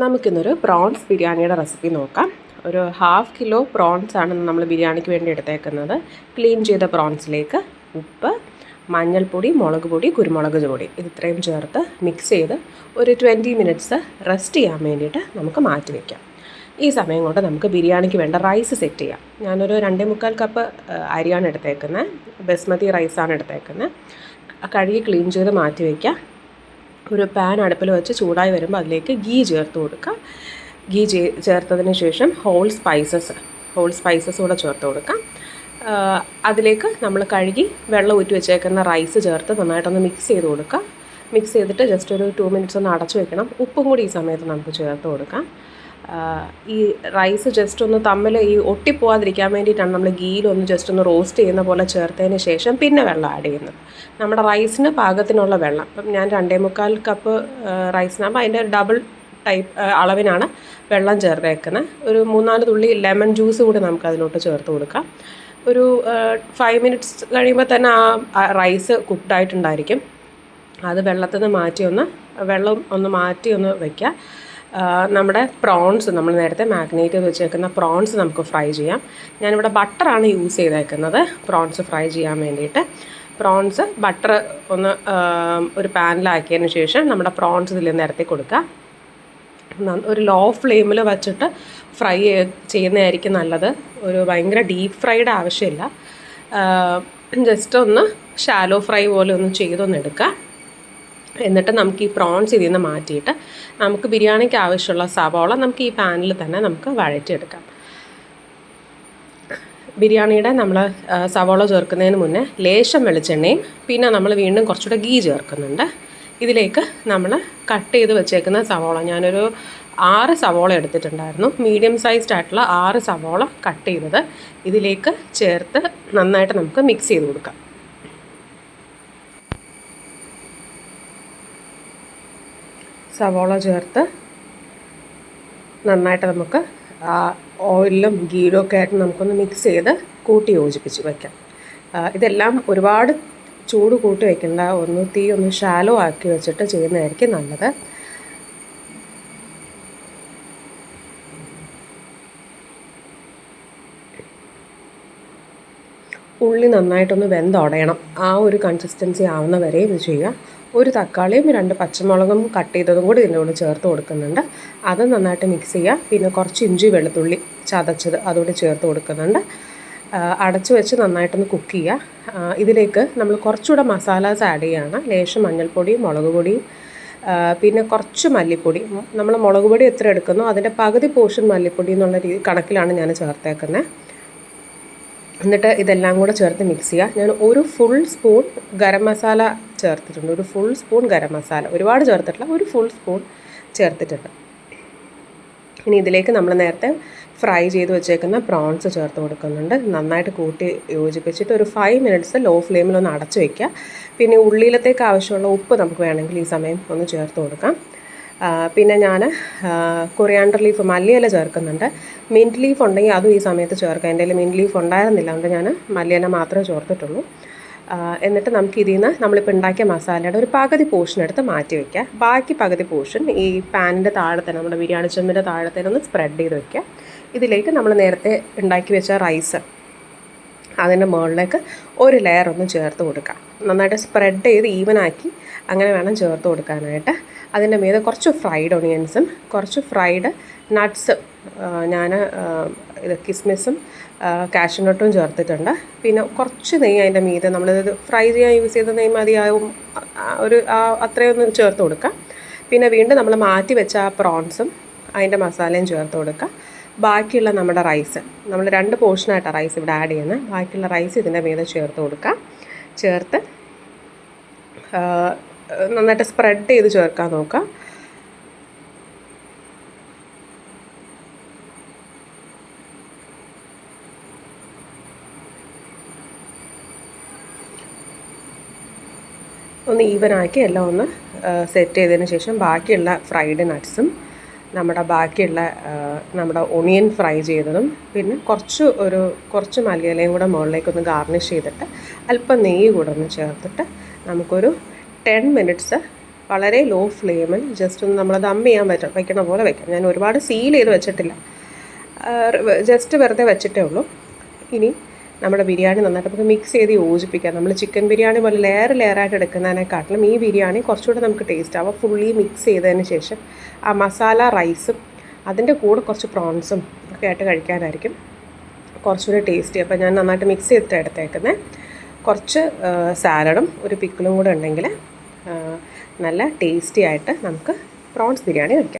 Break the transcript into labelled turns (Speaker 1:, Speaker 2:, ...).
Speaker 1: നമുക്കിന്നൊരു പ്രോൺസ് ബിരിയാണിയുടെ റെസിപ്പി നോക്കാം. ഒരു 1/2 കിലോ പ്രോൺസ് ആണ് നമ്മൾ ബിരിയാണിക്ക് വേണ്ടി എടുത്തേക്കുന്നത്. ക്ലീൻ ചെയ്ത പ്രോൺസിലേക്ക് ഉപ്പ്, മഞ്ഞൾപ്പൊടി, മുളക് പൊടി, കുരുമുളക് പൊടി ഇത്രയും ചേർത്ത് മിക്സ് ചെയ്ത് ഒരു 20 മിനിറ്റ്സ് റെസ്റ്റ് ചെയ്യാൻ വേണ്ടിയിട്ട് നമുക്ക് മാറ്റി വയ്ക്കാം. ഈ സമയം കൊണ്ട് നമുക്ക് ബിരിയാണിക്ക് വേണ്ട റൈസ് സെറ്റ് ചെയ്യാം. ഞാനൊരു 2.25 കപ്പ് അരിയാണ് എടുത്തേക്കുന്നത്. ബസ്മതി റൈസാണ് എടുത്തേക്കുന്നത്. കഴുകി ക്ലീൻ ചെയ്ത് മാറ്റി വയ്ക്കാം. ഒരു പാൻ അടുപ്പിൽ വെച്ച് ചൂടായി വരുമ്പോൾ അതിലേക്ക് ഗീ ചേർത്ത് കൊടുക്കുക. ഗീ ചേർത്തതിന് ശേഷം ഹോൾ സ്പൈസസ് കൂടെ ചേർത്ത് കൊടുക്കാം. അതിലേക്ക് നമ്മൾ കഴുകി വെള്ളം ഊറ്റി വെച്ചേക്കുന്ന റൈസ് ചേർത്ത് നന്നായിട്ടൊന്ന് മിക്സ് ചെയ്ത് കൊടുക്കുക. മിക്സ് ചെയ്തിട്ട് ജസ്റ്റ് ഒരു 2 മിനിറ്റ്സ് ഒന്ന് അടച്ചു വെക്കണം. ഉപ്പും കൂടി ഈ സമയത്ത് നമുക്ക് ചേർത്ത് കൊടുക്കാം. ഈ റൈസ് ജസ്റ്റ് ഒന്ന് തമ്മിൽ ഒട്ടിപ്പോവാതിരിക്കാൻ വേണ്ടിയിട്ടാണ് നമ്മൾ ഗീയിലൊന്ന് ജസ്റ്റ് ഒന്ന് റോസ്റ്റ് ചെയ്യുന്ന പോലെ ചേർത്തതിന് ശേഷം പിന്നെ വെള്ളം ആഡ് ചെയ്യുന്നത്. നമ്മുടെ റൈസിന് പാകത്തിനുള്ള വെള്ളം, ഇപ്പം ഞാൻ 2.25 കപ്പ് റൈസിനാകുമ്പോൾ അതിൻ്റെ ഡബിൾ അളവിനാണ് വെള്ളം ചേർത്തേക്കുന്നത്. ഒരു 3-4 തുള്ളി ലെമൺ ജ്യൂസ് കൂടി നമുക്ക് അതിലോട്ട് ചേർത്ത് കൊടുക്കാം. ഒരു 5 മിനിറ്റ്സ് കഴിയുമ്പോൾ തന്നെ ആ റൈസ് കുക്ക്ഡായിട്ടുണ്ടായിരിക്കും. അത് വെള്ളം ഒന്ന് മാറ്റി ഒന്ന് വയ്ക്കുക. നമ്മുടെ പ്രോൺസ്, നമ്മൾ നേരത്തെ മാഗ്നേറ്റ് ചെയ്ത് വെച്ചേക്കുന്ന പ്രോൺസ് നമുക്ക് ഫ്രൈ ചെയ്യാം. ഞാനിവിടെ ബട്ടറാണ് യൂസ് ചെയ്തേക്കുന്നത് പ്രോൺസ് ഫ്രൈ ചെയ്യാൻ വേണ്ടിയിട്ട്. പ്രോൺസ് ബട്ടർ ഒന്ന് ഒരു പാനിലാക്കിയതിന് ശേഷം നമ്മുടെ പ്രോൺസ് ഇതിൽ നിരത്തി കൊടുക്കുക. ഒരു ലോ ഫ്ലെയിമിൽ വച്ചിട്ട് ഫ്രൈ ചെയ്യുന്നതായിരിക്കും നല്ലത്. ഒരു ഭയങ്കര ഡീപ്പ് ഫ്രൈഡ് ആവശ്യമില്ല. ജസ്റ്റ് ഒന്ന് ഷാലോ ഫ്രൈ പോലെ ഒന്ന് ചെയ്തൊന്ന് എടുക്കുക. എന്നിട്ട് നമുക്ക് ഈ പ്രോൺസ് ഇതിൽ നിന്ന് മാറ്റിയിട്ട് നമുക്ക് ബിരിയാണിക്ക് ആവശ്യമുള്ള സവാള നമുക്ക് ഈ പാനിൽ തന്നെ നമുക്ക് വഴറ്റിയെടുക്കാം. ബിരിയാണിയുടെ നമ്മൾ സവാള ചേർക്കുന്നതിന് മുന്നേ ലേശം വെളിച്ചെണ്ണയും പിന്നെ നമ്മൾ വീണ്ടും കുറച്ചുകൂടെ ഗീ ചേർക്കുന്നുണ്ട്. ഇതിലേക്ക് നമ്മൾ കട്ട് ചെയ്ത് വെച്ചേക്കുന്ന സവാള, ഞാനൊരു 6 സവാള എടുത്തിട്ടുണ്ടായിരുന്നു. മീഡിയം സൈസ്ഡ് ആയിട്ടുള്ള 6 സവാള കട്ട് ചെയ്തത് ഇതിലേക്ക് ചേർത്ത് നന്നായിട്ട് നമുക്ക് മിക്സ് ചെയ്ത് കൊടുക്കാം. സവാള ചേർത്ത് നന്നായിട്ട് നമുക്ക് ഓയിലും ഗീലും ഒക്കെ ആയിട്ട് നമുക്കൊന്ന് മിക്സ് ചെയ്ത് കൂട്ടി യോജിപ്പിച്ച് വയ്ക്കാം. ഇതെല്ലാം ഒരുപാട് ചൂട് കൂട്ടി വയ്ക്കേണ്ട, തീ ഒന്ന് ഷാലോ ആക്കി വെച്ചിട്ട് ചെയ്യുന്നതായിരിക്കും നല്ലത്. ഉള്ളി നന്നായിട്ടൊന്ന് വെന്തുടയണം. ആ ഒരു കൺസിസ്റ്റൻസി ആവുന്ന വരെ ഇത് ചെയ്യുക. ഒരു തക്കാളിയും 2 പച്ചമുളകും കട്ട് ചെയ്തതും കൂടി ഇതിൻ്റെ കൂടെ ചേർത്ത് കൊടുക്കുന്നുണ്ട്. അത് നന്നായിട്ട് മിക്സ് ചെയ്യുക. പിന്നെ കുറച്ച് ഇഞ്ചി വെളുത്തുള്ളി ചതച്ചത് അതുകൂടി ചേർത്ത് കൊടുക്കുന്നുണ്ട്. അടച്ചു വെച്ച് നന്നായിട്ടൊന്ന് കുക്ക് ചെയ്യുക. ഇതിലേക്ക് നമ്മൾ കുറച്ചുകൂടെ മസാലാസ് ആഡ് ചെയ്യുകയാണ്. ലേശം മഞ്ഞൾപ്പൊടിയും മുളക് പൊടിയും പിന്നെ കുറച്ച് മല്ലിപ്പൊടി. നമ്മൾ മുളക് പൊടി എത്ര എടുക്കുന്നോ അതിൻ്റെ പകുതി പോർഷൻ മല്ലിപ്പൊടി എന്നുള്ള കണക്കിലാണ് ഞാൻ ചേർത്തേക്കുന്നത്. എന്നിട്ട് ഇതെല്ലാം കൂടെ ചേർത്ത് മിക്സ് ചെയ്യുക. ഞാൻ ഒരു ഫുൾ സ്പൂൺ ഗരം മസാല ചേർത്തിട്ടുണ്ട്. ഒരു ഫുൾ സ്പൂൺ ഗരം മസാല, ഒരുപാട് ചേർത്തിട്ടില്ല, ഒരു ഫുൾ സ്പൂൺ ചേർത്തിട്ടുണ്ട്. ഇനി ഇതിലേക്ക് നമ്മൾ നേരത്തെ ഫ്രൈ ചെയ്ത് വെച്ചേക്കുന്ന പ്രോൺസ് ചേർത്ത് കൊടുക്കുന്നുണ്ട്. നന്നായിട്ട് കൂട്ടി യോജിപ്പിച്ചിട്ട് ഒരു 5 മിനിറ്റ്സ് ലോ ഫ്ലെയിമിലൊന്ന് അടച്ചു വയ്ക്കുക. പിന്നെ ഉള്ളിയിലത്തേക്ക് ആവശ്യമുള്ള ഉപ്പ് നമുക്ക് വേണമെങ്കിൽ ഈ സമയം ഒന്ന് ചേർത്ത് കൊടുക്കാം. പിന്നെ ഞാൻ കൊറിയാണ്ടർ ലീഫ്, മല്ലിയില ചേർക്കുന്നുണ്ട്. മിൻറ്റ് ലീഫ് ഉണ്ടെങ്കിൽ അതും ഈ സമയത്ത് ചേർക്കാം. എൻ്റെ കയ്യിൽ മിൻറ്റ് ലീഫ് ഉണ്ടായിരുന്നില്ല, അതുകൊണ്ട് ഞാൻ മല്ലിയില മാത്രമേ ചേർത്തിട്ടുള്ളൂ. എന്നിട്ട് നമുക്ക് ഇതിൽ നിന്ന് നമ്മളിപ്പോൾ ഉണ്ടാക്കിയ മസാലയുടെ ഒരു പകുതി പോർഷൻ എടുത്ത് മാറ്റി വയ്ക്കുക. ബാക്കി പകുതി പോർഷൻ ഈ പാനിൻ്റെ താഴെ തന്നെ, നമ്മുടെ ബിരിയാണി ചെമ്പിൻ്റെ താഴെ തന്നെ ഒന്ന് സ്പ്രെഡ് ചെയ്ത് വയ്ക്കുക. ഇതിലേക്ക് നമ്മൾ നേരത്തെ ഉണ്ടാക്കി വെച്ച റൈസ് അതിൻ്റെ മുകളിലേക്ക് ഒരു ലെയർ ഒന്ന് ചേർത്ത് കൊടുക്കുക. നന്നായിട്ട് സ്പ്രെഡ് ചെയ്ത് ഈവനാക്കി അങ്ങനെ വേണം ചേർത്ത് കൊടുക്കാനായിട്ട്. അതിൻ്റെ മീതെ കുറച്ച് ഫ്രൈഡ് ഒണിയൻസും കുറച്ച് ഫ്രൈഡ് നട്ട്സും, ഞാൻ കിസ്മിസും കാഷ്യൂനട്ടും ചേർത്തിട്ടുണ്ട്. പിന്നെ കുറച്ച് നെയ്യ് അതിൻ്റെ മീതെ, നമ്മളിത് ഫ്രൈ ചെയ്യാൻ യൂസ് ചെയ്ത നെയ്യ് മതിയാവും, അത്രയൊന്ന് ചേർത്ത് കൊടുക്കുക. പിന്നെ വീണ്ടും നമ്മൾ മാറ്റി വെച്ച ആ പ്രോൺസും അതിൻ്റെ മസാലയും ചേർത്ത് കൊടുക്കുക. ബാക്കിയുള്ള നമ്മുടെ റൈസ്, നമ്മൾ 2 പോർഷനായിട്ടാണ് റൈസ് ഇവിടെ ആഡ് ചെയ്യുന്നത്. ബാക്കിയുള്ള റൈസ് ഇതിൻ്റെ മീതെ ചേർത്ത് കൊടുക്കുക. ചേർത്ത് നന്നായിട്ട് സ്പ്രെഡ് ചെയ്ത് ചേർക്കാൻ നോക്കുക. ഒന്ന് ഈവനാക്കി എല്ലാം ഒന്ന് സെറ്റ് ചെയ്തതിന് ശേഷം ബാക്കിയുള്ള ഫ്രൈഡ് നട്ട്സും നമ്മുടെ ഒണിയൻ ഫ്രൈ ചെയ്തതും പിന്നെ കുറച്ച് മല്ലിയിലയും കൂടെ മുകളിലേക്കൊന്ന് ഗാർണിഷ് ചെയ്തിട്ട് അല്പം നെയ്യ് കൂടെ ഒന്ന് ചേർത്തിട്ട് നമുക്കൊരു 10 മിനിറ്റ്സ് വളരെ ലോ ഫ്ലെയിമിൽ ജസ്റ്റ് ഒന്ന് നമ്മൾ ദം ചെയ്യാൻ വയ്ക്കണ പോലെ വയ്ക്കാം. ഞാൻ ഒരുപാട് സീൽ ചെയ്ത് വെച്ചിട്ടില്ല, ജസ്റ്റ് വെറുതെ വെച്ചിട്ടേ ഉള്ളൂ. ഇനി നമ്മുടെ ബിരിയാണി നന്നായിട്ട് നമുക്ക് മിക്സ് ചെയ്ത് യോജിപ്പിക്കാം. നമ്മൾ ചിക്കൻ ബിരിയാണി പോലെ ലെയറായിട്ട് എടുക്കുന്നതിനെക്കാട്ടിലും ഈ ബിരിയാണി കുറച്ചുകൂടെ നമുക്ക് ടേസ്റ്റ് ആവുക. ഫുള്ളി മിക്സ് ചെയ്തതിന് ശേഷം ആ മസാല റൈസും അതിൻ്റെ കൂടെ കുറച്ച് പ്രോൺസും ഒക്കെ ആയിട്ട് കഴിക്കാനായിരിക്കും കുറച്ചുകൂടി ടേസ്റ്റി. അപ്പോൾ ഞാൻ നന്നായിട്ട് മിക്സ് ചെയ്തിട്ട് എടുത്തേക്കുന്നത്. കുറച്ച് സാലഡും ഒരു പിക്കിളും കൂടെ ഉണ്ടെങ്കിൽ നല്ല ടേസ്റ്റി ആയിട്ട് നമുക്ക് പ്രോൺസ് ബിരിയാണി കഴിക്കാം.